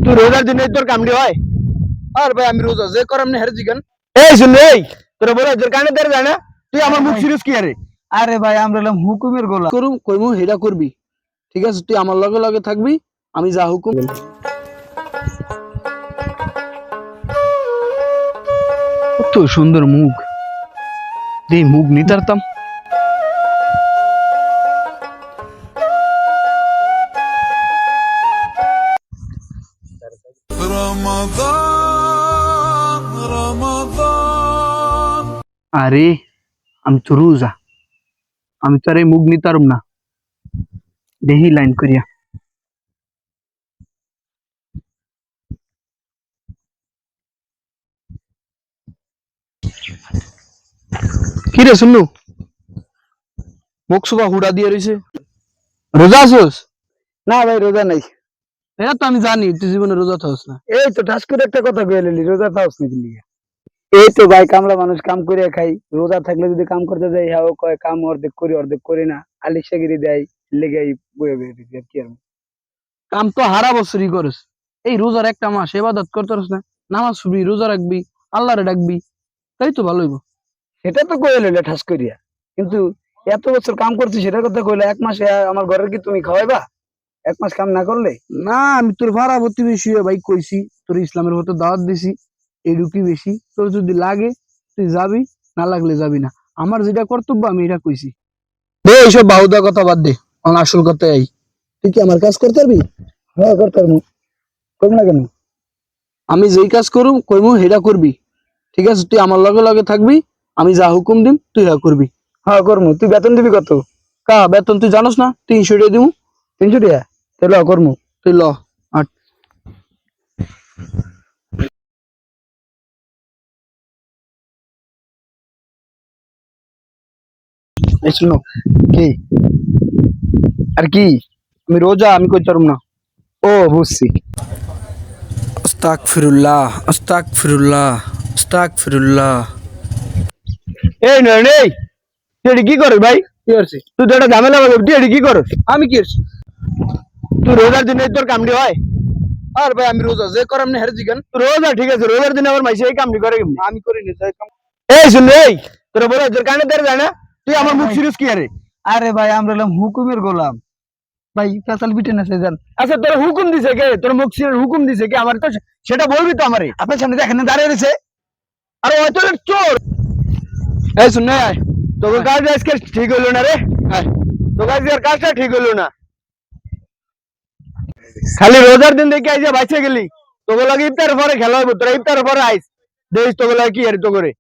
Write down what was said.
তুই রোজার দিনে তোর কামড়ি হয়? আর ভাই আমি রোজা যে করাম না হেরে জিগান। এই শুন এই তোরা বলে তোর কানে ধরে যায় না, তুই আমার মুখ সিরিয়াস কি আরে? আরে ভাই আমরা হলাম হুকুমের গোলাম। করুম কইমু হেডা করবি, ঠিক আছে? তুই আমার লগে লগে থাকবি, আমি যা হুকুম। কত সুন্দর মুখ, দেই মুখ নিতারতাম। আরে আমি তো রোজা, আমি তো আর এই মুখ নিতারম না। দেহি লাইন করিয়া কি রে শুনলু, মুখ সুবা হুড়া দিয়ে রইছে। রোজা আছোস? না ভাই রোজা নাই। এটা তো আমি জানি তুই জীবনে রোজা থাকস না। এই তো ঠাস করে একটা কথা কয়ে নিলি, রোজা থাকস নাকি লিগা? এই তো ভাই কামলা মানুষ কাম করে খাই, রোজা থাকলে যদি কাম করতে যাই হ্যাঁ ও কয় কাম অর্ধেক করি না, আলিশাগিরি দেয় লেগে বয়ে বয়ে দিছি আর কি আর। কাম তো হারা বছরই করস, এই রোজার একটা মাস ইবাদত করতেরস না, নামাজ পড়বি, রোজা রাখবি, আল্লাহরে ডাকবি, তাই তো ভালো হইব। সেটা তো কয়ে লইলে ঠাস করিয়া, কিন্তু এত বছর কাম করছি সেটার কথা কইলে এক মাসে আমার ঘরের কি তুমি খাওয়াইবা? এক মাস কাম না করলে? না আমি তোর ভাড়া প্রতিবেশী হয়ে ভাই কইছি, তোর ইসলামের মতো দাওয়াত দিছি, এইটুকুই বেশি। তোর যদি লাগে তুই যাবি, না লাগলে যাবি না। আমার যেটা কর্তব্য আমি এটা কইছি। দে এইসব বাহুদা কথা বাদ দে, আমার আসল কথা এই, তুই কি আমার কাজ করতে পারবি? হ্যাঁ করতে পারবো, করবো না কেন? আমি যেই কাজ করুম কইমু হেডা করবি, ঠিক আছে? তুই আমার লগে লগে থাকবি, আমি যা হুকুম দিম তুই হা করবি। হ্যাঁ করবো। তুই বেতন দিবি কত? কা বেতন তুই জানোস না? 300 টাকা দিমু। 300 টাকা? তাহলে করবো। তুই ল আট। এই শুনো কি? আর কি, আমি রোজা, আমি কইতে পারুম না। ও বুঝছি। আস্তাগফিরুল্লাহ আস্তাগফিরুল্লাহ আস্তাগফিরুল্লাহ। এই নয় নেই, তুই এটি কি করস ভাই? কি করছি? তুই তো একটা ঝামেলা করবি, তুই এটি কি করস? আমি কি করছি? তুই রোজার দিনে তোর কামড়ি হয়? আর ভাই আমি রোজা যে করাম না হেরে জিগান। রোজা ঠিক আছে, রোজার দিনে আমার মাইসে এই কামড়ি করে কেমনি? আমি করি নি তাই কাম। এই শুন এই তোরা বলে তোর কানে ধরে যায় না, তুই আমার মুখ সিরিয়াস কি আরে? আরে ভাই আমরা হলাম হুকুমের গোলাম। ভাই কাঁচাল পিটে না যান। আচ্ছা তোর হুকুম দিছে কে? তোর মুখ সিরিয়াস হুকুম দিছে কে? আমার তো সেটা বলবি তো আমারে। আপনার সামনে দেখেন না দাঁড়িয়ে রয়েছে। আরে হয়তো চোর। এই শুন না, তোর কাজ আজকে ঠিক হইলো না রে। তোর আজকের কাজটা ঠিক হইলো না, খালি রোজার দিন দেখে আইসা বাইচে গেলি। তোকে লাগে ইফতার পরে খেলা হইব, তোরা ইফতার পরে আইস দেখিস তোকে লাগে কি আর তো করে।